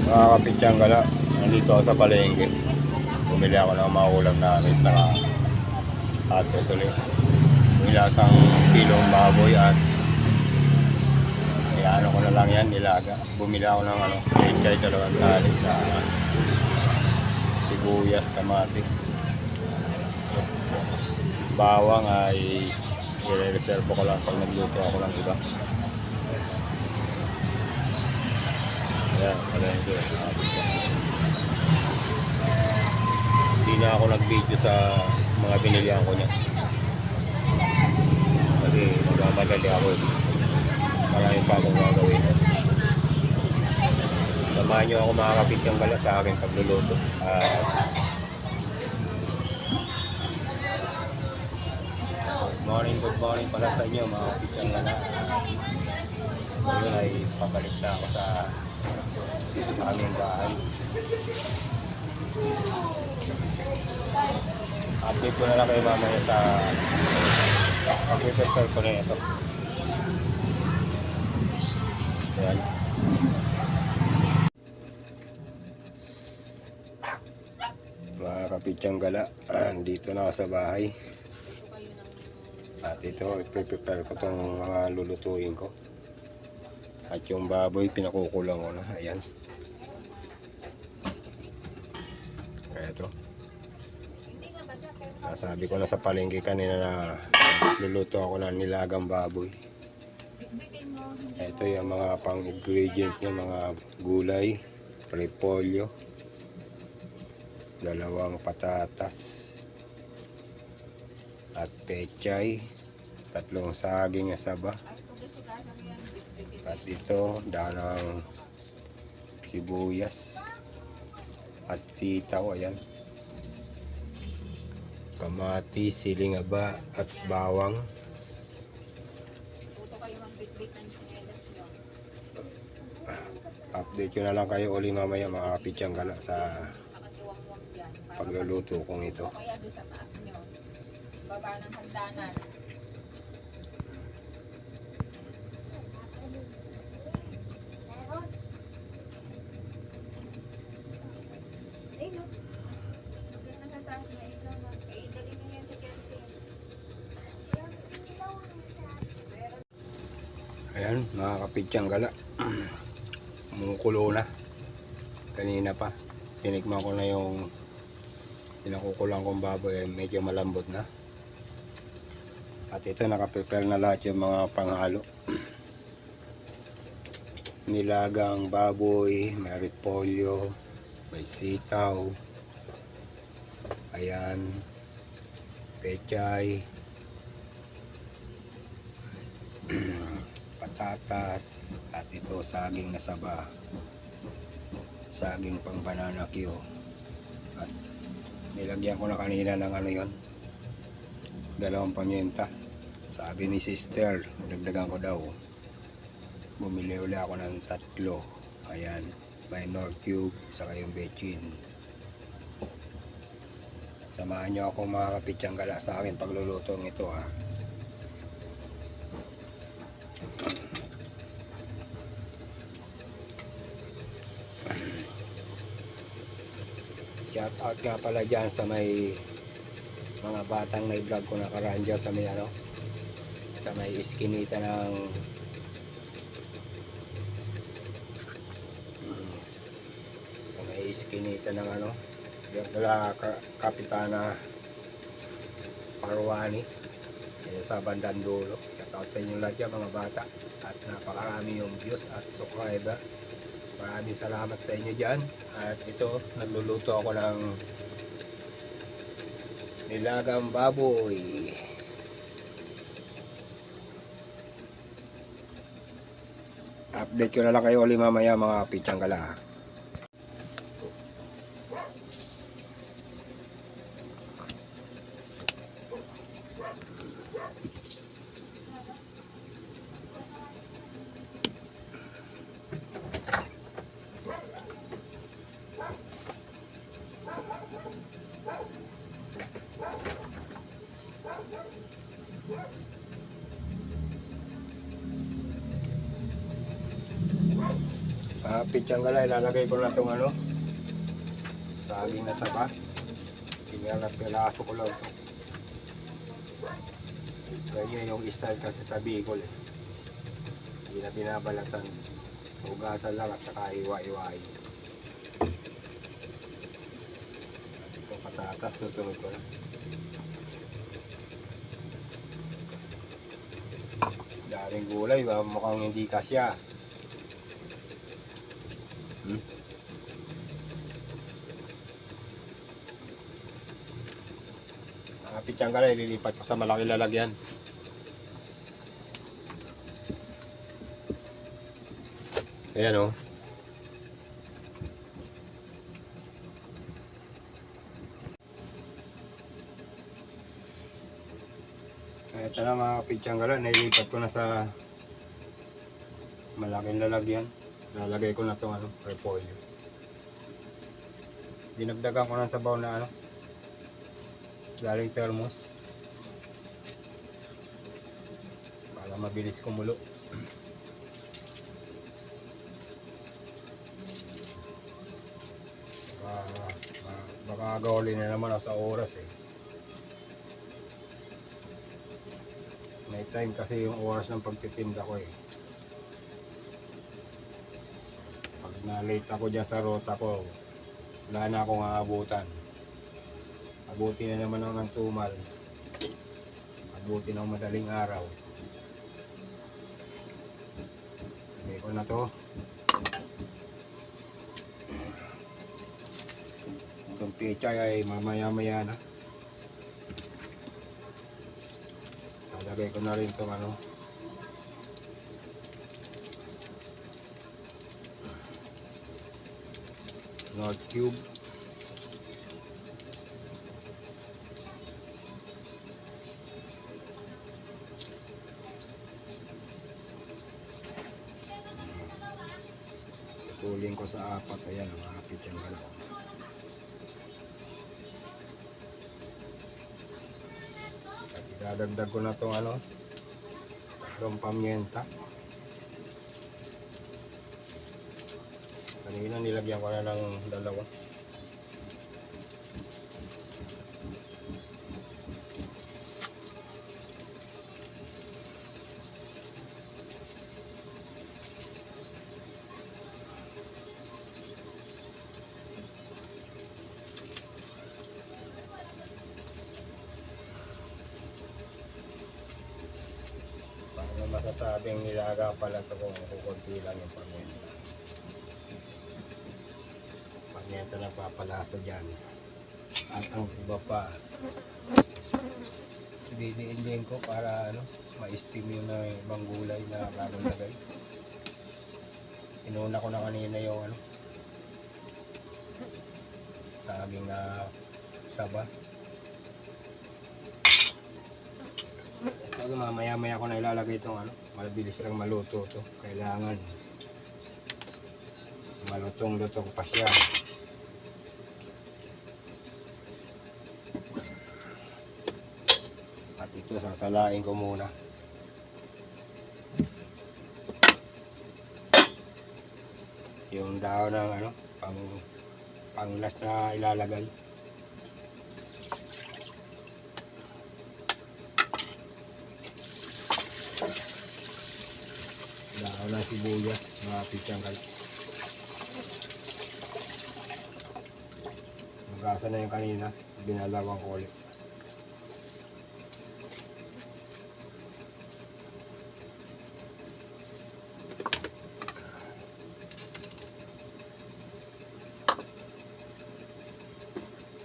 Mga kapitsyang gala, nandito ako sa palengke. Bumili ako ng mga ulam namin sa at ulit. Bumili ako isang kilong baboy at ano ko na lang yan, nilaga. Bumili ako ng pechay, 2 tali na sibuyas, kamatis. Bawang ay i-reserve ko lang pag nagluto ako ng iba. Ayan, palengke. Hindi na ako nag-video sa mga binilihan ko niya. Kasi nagmamadali ako eh. Marami pa akong gagawin. Samahan nyo ako mga kapitsyang gala sa aking pagluluto. Good morning pala sa inyo mga kapitsyang gala. Ngayon ay pabalik na ako sa aming bahay. Update ko na lang kayo mamaya sa pag-prepare ko na ito. Ayan. Mga kapitsyang gala, dito na ako sa bahay. At ito, i-prepare ko itong mga lulutuin ko. At yung baboy, pinakukulang ko na. Ayan. Kaya ito. Sabi ko na sa palengke kanina na luluto ako ng nilagang baboy. Ito yung mga pang-ingredient niya, mga gulay, repolyo, 2 patatas, at pechay, 3 saging na saba. At ito, dalang sibuyas at sitaw, ayan. Kamatis, siling aba at bawang. Update ko na lang kayo uli mamaya mga kapitsyang gala sa pagluluto kong ito. Baba ng hagdanan. Ayan mga kapitsyang gala, kumukulo na. Kanina pa tinikman ko na yung pinakukulang kong baboy, medyo malambot na. At ito, nakaprepare na lahat yung mga panghalo. Nilagang baboy, may repolyo, may sitaw, ayan, pechay, patatas, at ito saging na saba, saging pang banana Q. At nilagyan ko na kanina ng yon, 2 paminta. Sabi ni sister, dagdagan ko daw. Bumili ulit ako ng 3. Ayan, minor cube, saka yung bechin. Samahan nyo ako mga kapitsyang gala sa akin paglulutong ito ha. Shout out nga pala dyan sa may mga batang na i-vlog ko nakaraan dyan sa may sa may iskinita ng yung Kapitana Parwani sa bandang dulo. Shout out sa inyo lahat dyan mga bata, at napakarami yung views at subscriber. Maraming salamat sa inyo dyan. At ito, nagluluto ako ng nilagang baboy. Update ko na lang kayo ulit mamaya mga kapitsyang gala. Pitsang gala, ilalagay ko na itong ano, saging na saba. Pinaso ko lang ito. Ganyan yung style kasi sa Bicol eh. Hindi na binabalatan. Hugasan lang at saka iwa-iwain. Ito patatas, susunod ko na. Daming gulay, mukhang hindi kasya. Pitsang gala, ililipat ko sa malaki lalagyan. Ayan o. Ito na mga pitsang gala, nailipat ko na sa malaking lalagyan. Lalagay ko na itong ano, repolyo. Dinagdagan ko ng sabaw na ano, galing thermos para mabilis kumulo. Baka gawin na naman sa oras eh. May time kasi yung oras ng pagtitinda ko eh. Pag na-late ako dyan sa rota ko, wala na akong aabutan. Abuti na naman ako ng tumal. Abuti ng madaling araw. Lagay ko na to. Itong pechay ay mamaya-maya na. Lagay ko na rin itong ano, North Cube. Tuling ko sa apat. Ayan, mga pitsang gala. At idadagdag ko na itong ano, tatlong pamienta. Kanina nilagyan ko na ng dalawa. Masasabing nilaga pala ito kung kukunti lang yung pamienta. Pamienta na papalasa dyan. At ang iba pa, diniin ko para ano, ma-steam yung ibang gulay na bagong lagay. Inuna ko na kanina yung ano, saging na saba. So, mamaya-maya ko na ilalagay itong ano, mabilis lang maluto to. Kailangan malutong-lutong pa siya. At ito sasalain ko muna. Yung daon ng ano, pang-last na ilalagay. Daon ng sibuyas, mga pitsang gala. Magasa na yung kanina, binalawang ko ulit.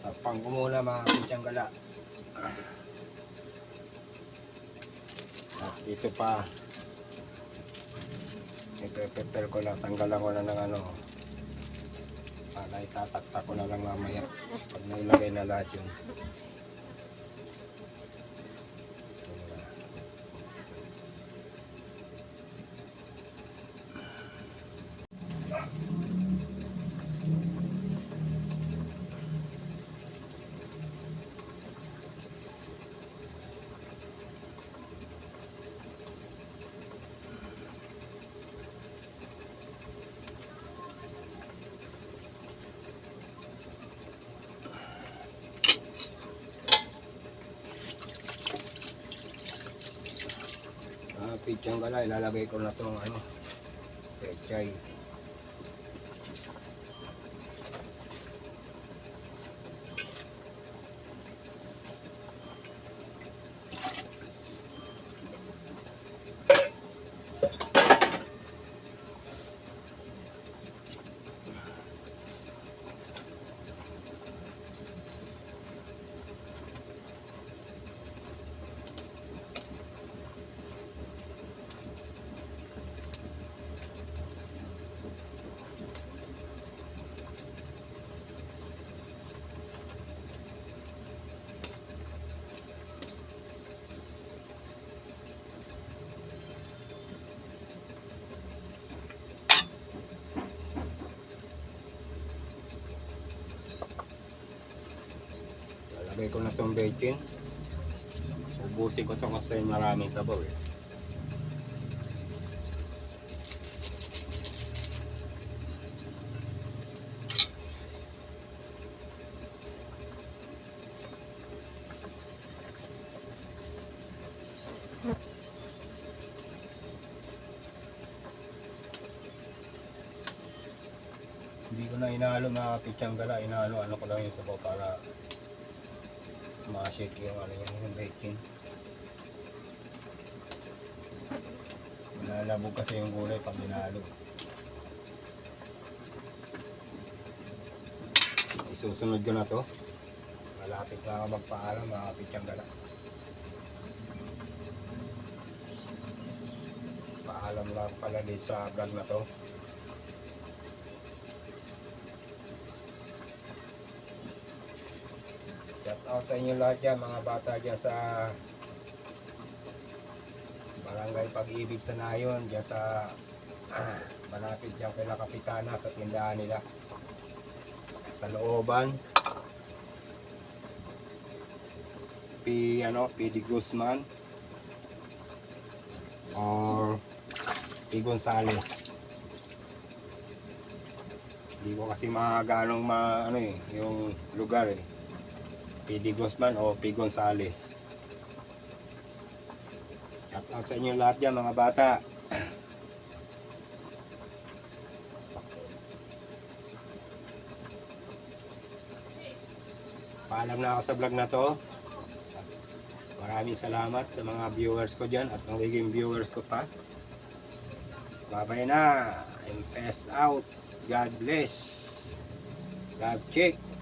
Tapang ko muna mga pitsang gala. At ito pa, ipe-prepare ko na, tanggalan ko na ng ano, para itataktak ko na lang mamaya pag nailagay na lahat yun. pitsang gala, ilalagay ko na itong ano, pechay. Lagay ko na itong bacon. Ubusin ko ito kasi maraming sabaw eh. Hindi ko na inahalo mga pitsang gala, inahalo ano ko lang yung sabaw para ma-shake yung ano yung bacon. Malalabog kasi yung gulay pag inahalo. Isusunod ko na to. Malapit na ako magpaalam mga pitsang gala. Paalam lang pala din sa vlog na to. Shout out sa inyo lahat dyan, mga bata dyan sa Barangay Pag-ibig sa Nayon, dyan sa malapit dyan kay Kapitana sa tindahan nila sa looban. P.D. Guzman or P. Gonzales. Hindi ko kasi ganong ano eh, yung lugar eh. P.D. Guzman o P. Gonzales. Shout out sa inyo lahat dyan mga bata. Paalam na ako sa vlog na to. Maraming salamat sa mga viewers ko dyan at magiging viewers ko pa. Bye bye na. I'm peace out. God bless. God check.